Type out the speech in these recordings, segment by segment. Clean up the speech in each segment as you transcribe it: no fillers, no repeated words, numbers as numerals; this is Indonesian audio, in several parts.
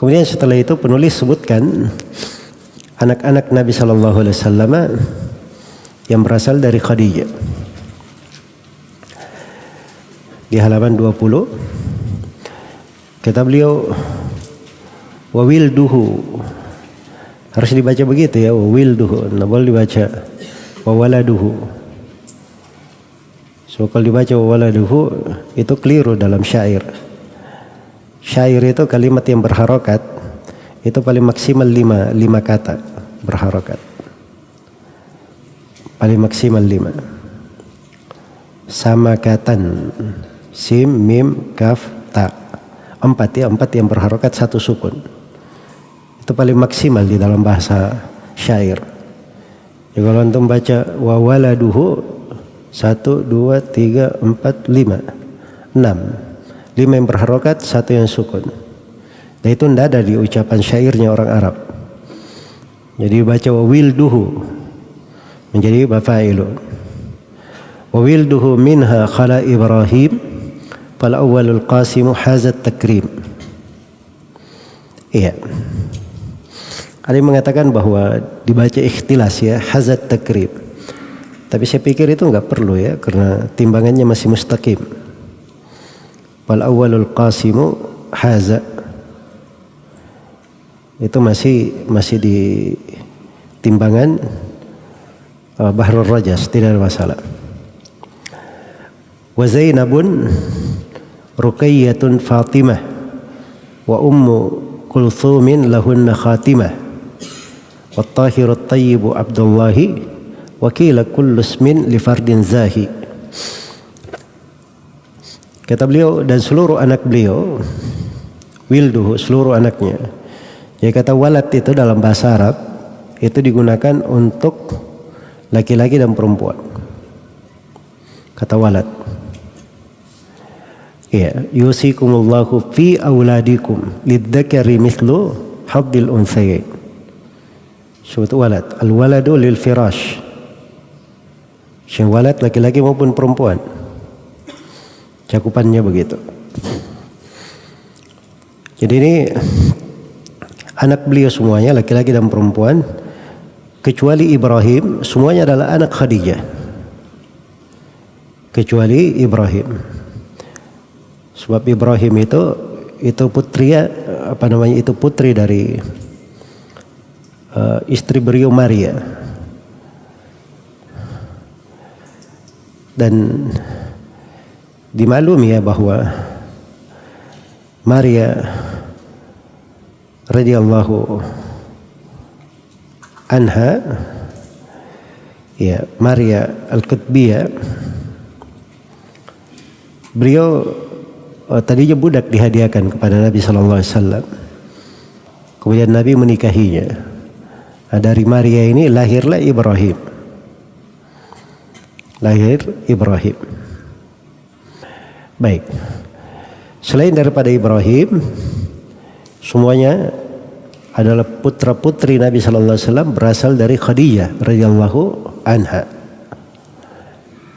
Kemudian setelah itu penulis sebutkan anak-anak Nabi Shallallahu Alaihi Wasallam yang berasal dari Khadijah. Di halaman 20 kata beliau, wawilduhu, harus dibaca begitu ya, wawilduhu, nggak boleh dibaca wawaladuhu. So kalau dibaca wawaladuhu itu keliru dalam syair. Syair itu kalimat yang berharokat itu paling maksimal 5 kata berharokat, paling maksimal 5. Samakatan, sim, mim, kaf, ta. 4 yang berharokat 1 sukun. Itu paling maksimal di dalam bahasa syair. Jadi kalau antum baca wa waladuhu 1, 2, 3, 4, 5, 6. 5 yang berharokat, 1 yang sukun. Dan itu tidak ada di ucapan syairnya orang Arab. Jadi baca wa wilduhu menjadi mafa'ilun. Wa wilduhu minha khala Ibrahim fal awwalul qasimu hazat takrim. Iya. Ada yang mengatakan bahwa dibaca ikhtilas ya, hazat takrim. Tapi saya pikir itu enggak perlu ya, karena timbangannya masih mustaqim. Fal awwalul qasimu haza. Itu masih di timbangan Bahrul Rajas, tidak ada masalah. Wa Zainabun Ruqayyatun Fatimah wa Ummu Kulthumin lahunna khatimah wa Tahirut Tayyibu Abdullahi wa kila kullu ismin li fardin zahi. Kata beliau, dan seluruh anak beliau, wilduhu, seluruh anaknya. Jadi kata walad itu dalam bahasa Arab itu digunakan untuk laki-laki dan perempuan. Kata walad. Ya, yusikumullahu fi auladikum lidzakari mithlu haddil unthayain. Sebut walad. Al-waladu lil firash. Yang walad laki-laki maupun perempuan. Cakupannya begitu. Jadi ini anak beliau semuanya laki-laki dan perempuan, kecuali Ibrahim, semuanya adalah anak Khadijah. Kecuali Ibrahim. Sebab Ibrahim itu putri itu putri dari istri beliau Maria. Dan dimaklumi ya bahwa Maria radhiyallahu anha, ya, Maria Al-Qutbiyah, beliau tadinya budak dihadiahkan kepada Nabi sallallahu alaihi wasallam. Kemudian Nabi menikahinya. Nah, dari Maria ini lahirlah Ibrahim. Lahir Ibrahim. Baik. Selain daripada Ibrahim, semuanya adalah putra-putri Nabi sallallahu alaihi wasallam berasal dari Khadijah radhiyallahu anha.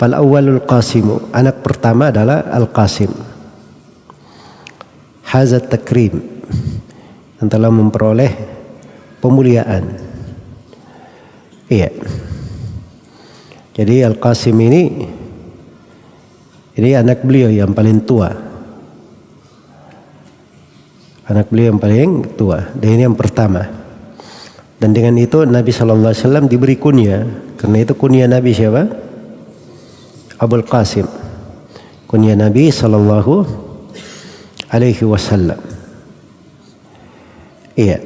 Fal awwalul qasimu, anak pertama adalah Al-Qasim. Hazat takrim, yang telah memperoleh pemuliaan. Iya. Jadi Al-Qasim ini anak beliau yang paling tua. Anak beliau yang paling tua. Dan ini yang pertama. Dan dengan itu Nabi sallallahu alaihi wasallam diberi kunya. Karena itu kunya Nabi siapa? Abul Qasim. Kunya Nabi sallallahu alaihi wasallam. Iya.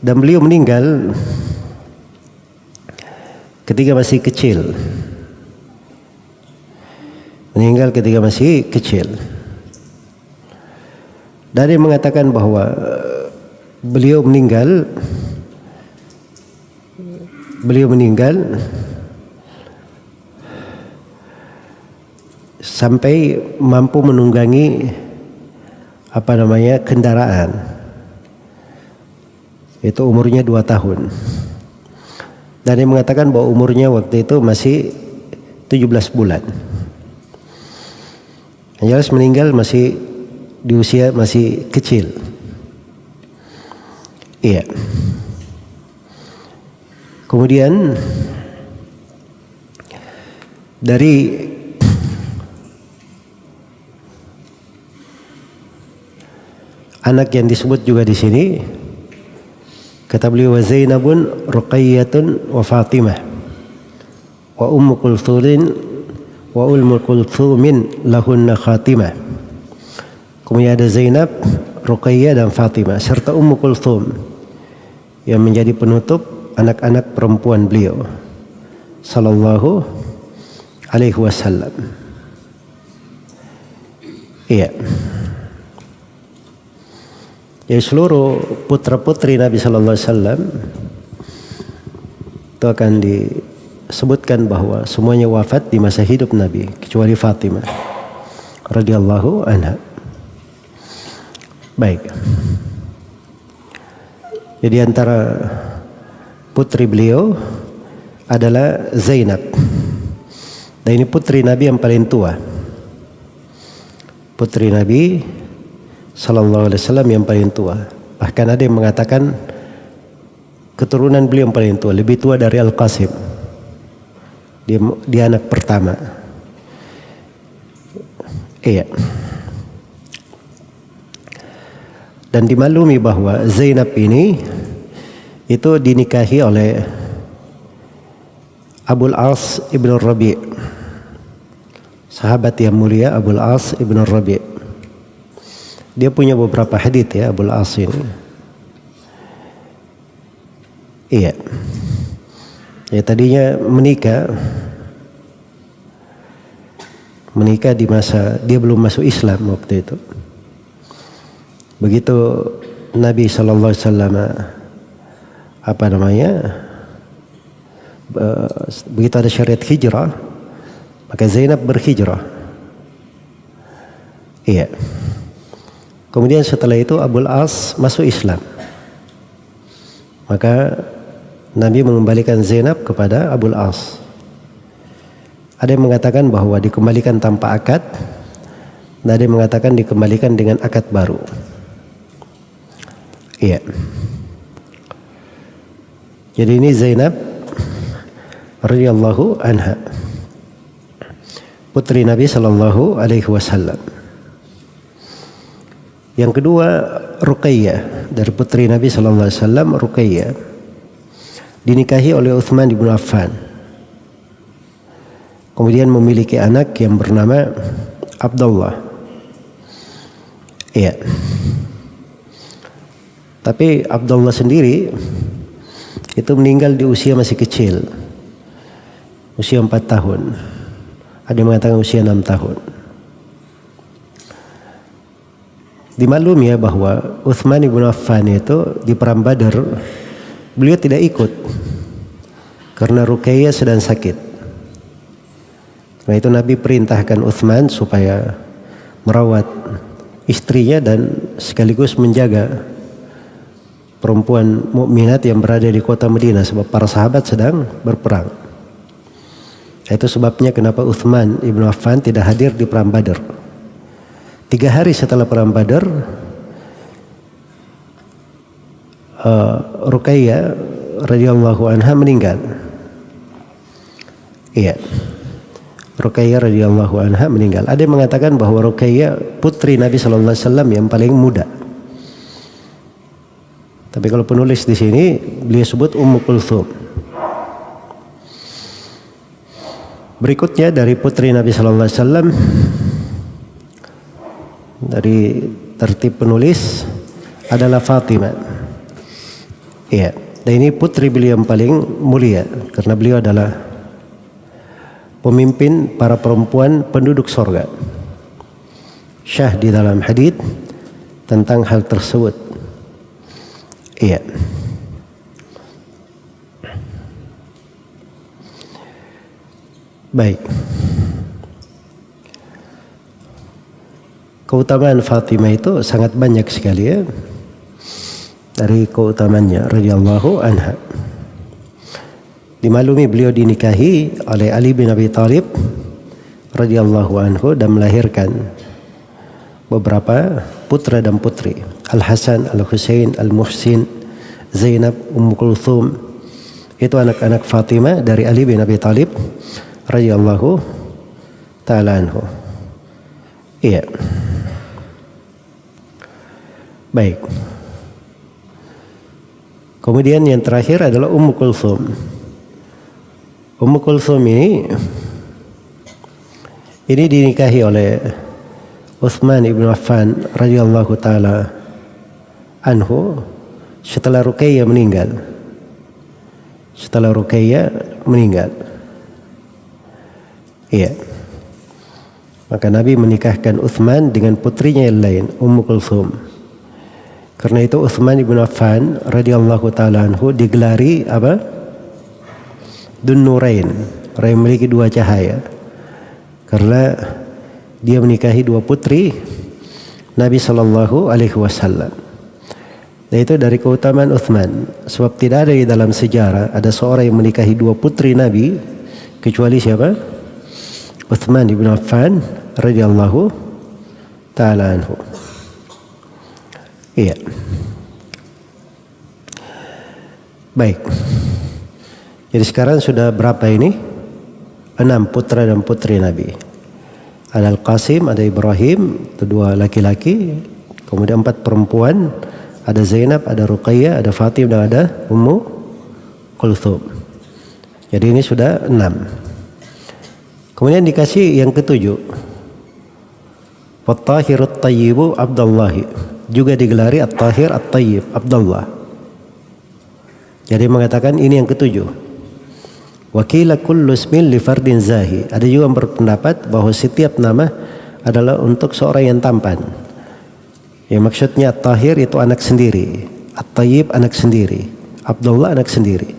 Dan beliau meninggal ketika masih kecil. Meninggal ketika masih kecil. Dan dia mengatakan bahwa beliau meninggal sampai mampu menunggangi kendaraan. Itu umurnya 2 tahun. Dan dia mengatakan bahwa umurnya waktu itu masih 17 bulan. Yang jelas meninggal masih di usia masih kecil. Iya. Kemudian dari anak yang disebut juga di sini, kata beliau, wa Zainabun Ruqayyatun wa Fatimah wa Ummu Kulthumin wa Ummu Kulthumin lahunna khatimah. Kemudian ada Zainab, Ruqayyah dan Fatimah serta Ummu Kulthum yang menjadi penutup anak-anak perempuan beliau sallallahu alaihi wasallam. Iya. Ya, seluruh putra-putri Nabi sallallahu alaihi wasallam itu akan disebutkan bahwa semuanya wafat di masa hidup Nabi kecuali Fatimah radhiyallahu anha. Baik. Jadi antara putri beliau adalah Zainab. Dan ini putri Nabi yang paling tua. Putri Nabi sallallahu alaihi wasallam yang paling tua. Bahkan ada yang mengatakan keturunan beliau yang paling tua, lebih tua dari Al-Qasim. Dia anak pertama. Iya. Dan dimaklumi bahwa Zainab ini itu dinikahi oleh Abul As ibn Rabi', sahabat yang mulia Abul As ibn Rabi'. Dia punya beberapa hadits ya, Abul As ini. Iya. Ya, tadinya menikah di masa dia belum masuk Islam waktu itu. Begitu Nabi sallallahu alaihi wasallam begitu ada syariat hijrah, maka Zainab berhijrah. Iya. Kemudian setelah itu Abul As masuk Islam. Maka Nabi mengembalikan Zainab kepada Abul As. Ada yang mengatakan bahwa dikembalikan tanpa akad, dan ada yang mengatakan dikembalikan dengan akad baru. Iya. Jadi ini Zainab radhiyallahu anha, putri Nabi sallallahu alaihi wasallam. Yang kedua Ruqayyah, dari putri Nabi sallallahu alaihi wasallam. Ruqayyah dinikahi oleh Utsman bin Affan. Kemudian memiliki anak yang bernama Abdullah. Iya. Tapi Abdullah sendiri itu meninggal di usia masih kecil, usia 4 tahun. Ada yang mengatakan usia 6 tahun. Dimaklumi ya bahwa Utsman bin Affan itu di perang Badar beliau tidak ikut karena Ruqayyah sedang sakit. Nah, itu Nabi perintahkan Utsman supaya merawat istrinya dan sekaligus menjaga perempuan mukminat yang berada di kota Madinah, sebab para sahabat sedang berperang. Itu sebabnya kenapa Utsman ibn Affan tidak hadir di perang Badar. 3 hari setelah perang Badar, Ruqayyah radhiyallahu anha meninggal. Iya. Ruqayyah radhiyallahu anha meninggal. Ada yang mengatakan bahwa Ruqayyah putri Nabi sallallahu alaihi wasallam yang paling muda. Tapi kalau penulis di sini beliau sebut Ummu Kulthum. Berikutnya dari putri Nabi sallallahu alaihi wasallam, dari tertib penulis adalah Fatimah. Iya, dan ini putri beliau yang paling mulia karena beliau adalah pemimpin para perempuan penduduk surga. Syah di dalam hadits tentang hal tersebut. Iya. Baik. Keutamaan Fatimah itu sangat banyak sekali ya. Dari keutamaannya radhiyallahu anha. Dimaklumi beliau dinikahi oleh Ali bin Abi Thalib radhiyallahu anhu dan melahirkan beberapa putra dan putri. Al-Hasan, Al-Husain, Al-Muhsin, Zainab, Ummu Kulthum. Itu anak-anak Fatimah dari Ali bin Abi Thalib radhiyallahu ta'ala anhu. Iya. Baik. Kemudian yang terakhir adalah Ummu Kulthum. Ummu Kulthum ini dinikahi oleh Utsman ibn Affan radhiyallahu taala anhu setelah Ruqayyah meninggal. Setelah Ruqayyah meninggal. Iya. Maka Nabi menikahkan Utsman dengan putrinya yang lain, Ummu Kulthum. Karena itu Utsman ibn Affan radhiyallahu taala anhu digelari apa? Dun Nurain, orang yang memiliki dua cahaya. Karena dia menikahi dua putri Nabi sallallahu alaihi wasallam. Dan itu dari keutamaan Utsman, sebab tidak ada di dalam sejarah ada seorang yang menikahi dua putri Nabi kecuali siapa? Utsman ibn Affan radhiyallahu taala anhu. Iya. Baik. Jadi sekarang sudah berapa ini? 6 putra dan putri Nabi. Ada Al-Qasim, ada Ibrahim, itu 2 laki-laki. Kemudian 4 perempuan. Ada Zainab, ada Ruqayyah, ada Fatimah, dan ada Ummu Kulthum. Jadi ini sudah 6. Kemudian dikasih yang ke-7. At-Tahirut Tayyibu Abdullahi. Juga digelari At-Tahir At-Tayyib Abdullah. Jadi mengatakan ini yang ke-7. Wakila kullu ismin li fardin zahi. Ada juga yang berpendapat bahwa setiap nama adalah untuk seorang yang tampan. Yang maksudnya At-Tahir itu anak sendiri, At-Tayyib anak sendiri, Abdullah anak sendiri.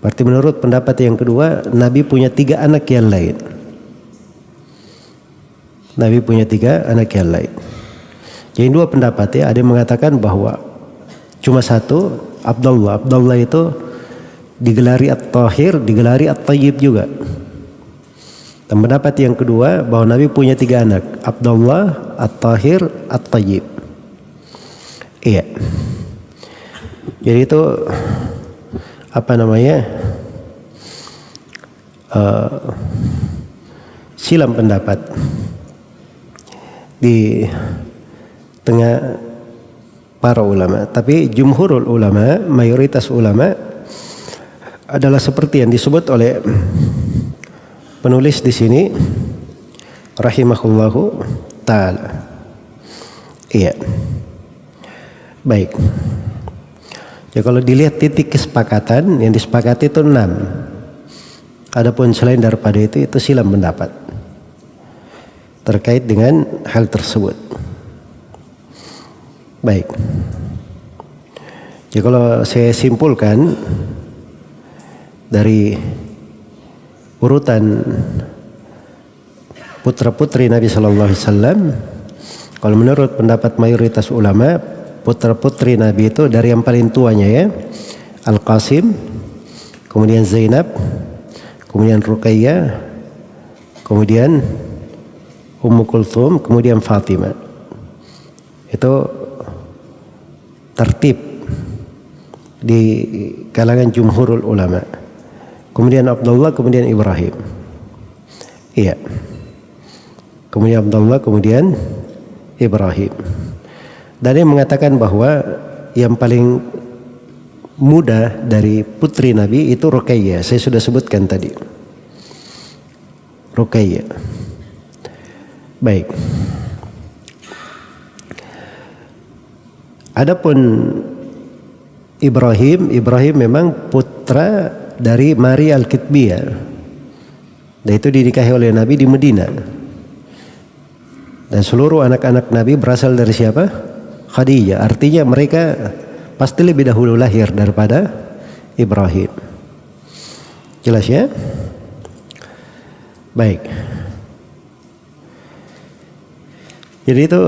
Berarti menurut pendapat yang kedua, Nabi punya 3 anak yang lain. Nabi punya 3 anak yang lain. Jadi 2 pendapat ya. Ada yang mengatakan bahwa cuma 1 Abdullah. Abdullah itu digelari At-Tahir, digelari At-Tayyib juga. Dan pendapat yang kedua bahwa Nabi punya 3 anak, Abdullah, At-Tahir, At-Tayyib. Iya. Jadi itu apa namanya? Silam pendapat di tengah para ulama. Tapi jumhurul ulama, mayoritas ulama adalah seperti yang disebut oleh penulis di sini rahimahullahu taala. Iya. Baik. Ya kalau dilihat titik kesepakatan yang disepakati itu 6. Adapun selain daripada itu silam pendapat terkait dengan hal tersebut. Baik. Ya kalau saya simpulkan dari urutan putra-putri Nabi sallallahu alaihi wasallam, kalau menurut pendapat mayoritas ulama, putra-putri Nabi itu dari yang paling tuanya ya, Al-Qasim, kemudian Zainab, kemudian Ruqayyah, kemudian Ummu Kulthum, kemudian Fatimah. Itu tertib di kalangan jumhurul ulama. Kemudian Abdullah, kemudian Ibrahim. Iya. Kemudian Abdullah, kemudian Ibrahim. Dan dia mengatakan bahwa yang paling muda dari putri Nabi itu Ruqayyah. Saya sudah sebutkan tadi. Ruqayyah. Baik. Adapun Ibrahim memang putra dari Maria Al-Kitbiyah. Dan itu dinikahi oleh Nabi di Medina. Dan seluruh anak-anak Nabi berasal dari siapa? Khadijah. Artinya mereka pasti lebih dahulu lahir daripada Ibrahim. Jelas ya? Baik. Jadi itu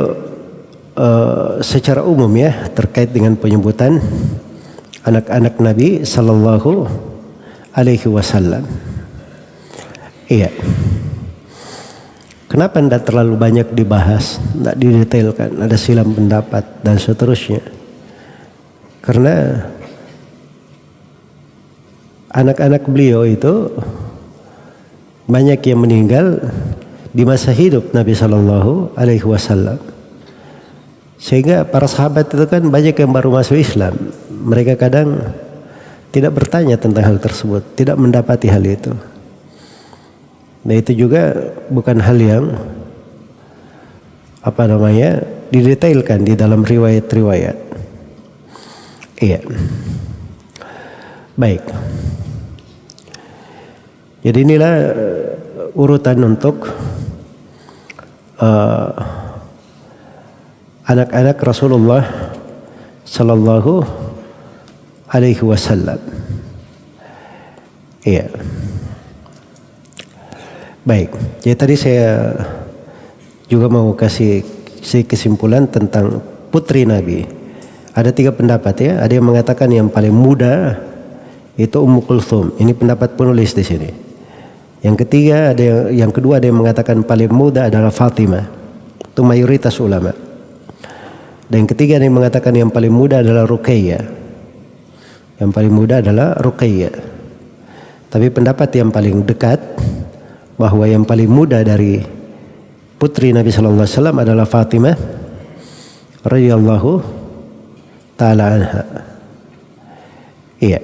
secara umum ya terkait dengan penyebutan anak-anak Nabi sallallahu alaihi wasallam. Iya. Kenapa tidak terlalu banyak dibahas, tidak didetailkan, ada silam pendapat dan seterusnya? Karena anak-anak beliau itu banyak yang meninggal di masa hidup Nabi Shallallahu Alaihi Wasallam, sehingga para sahabat itu kan banyak yang baru masuk Islam. Mereka kadang tidak bertanya tentang hal tersebut, tidak mendapati hal itu. Nah itu juga bukan hal yang didetailkan di dalam riwayat-riwayat. Iya. Baik. Jadi inilah urutan untuk anak-anak Rasulullah Sallallahu Alaihi Wasallam. Iya. Baik. Jadi tadi saya juga mau kasih kesimpulan tentang putri Nabi. Ada 3 pendapat ya. Ada yang mengatakan yang paling muda itu Ummu Kulthum. Ini pendapat penulis di sini. Yang ketiga yang kedua ada yang mengatakan paling muda adalah Fatimah. Itu mayoritas ulama. Dan yang ketiga ada yang mengatakan yang paling muda adalah Ruqayyah. Yang paling muda adalah Ruqayyah. Tapi pendapat yang paling dekat bahwa yang paling muda dari putri Nabi Sallallahu Alaihi Wasallam adalah Fatimah radhiyallahu taala anha. Iya.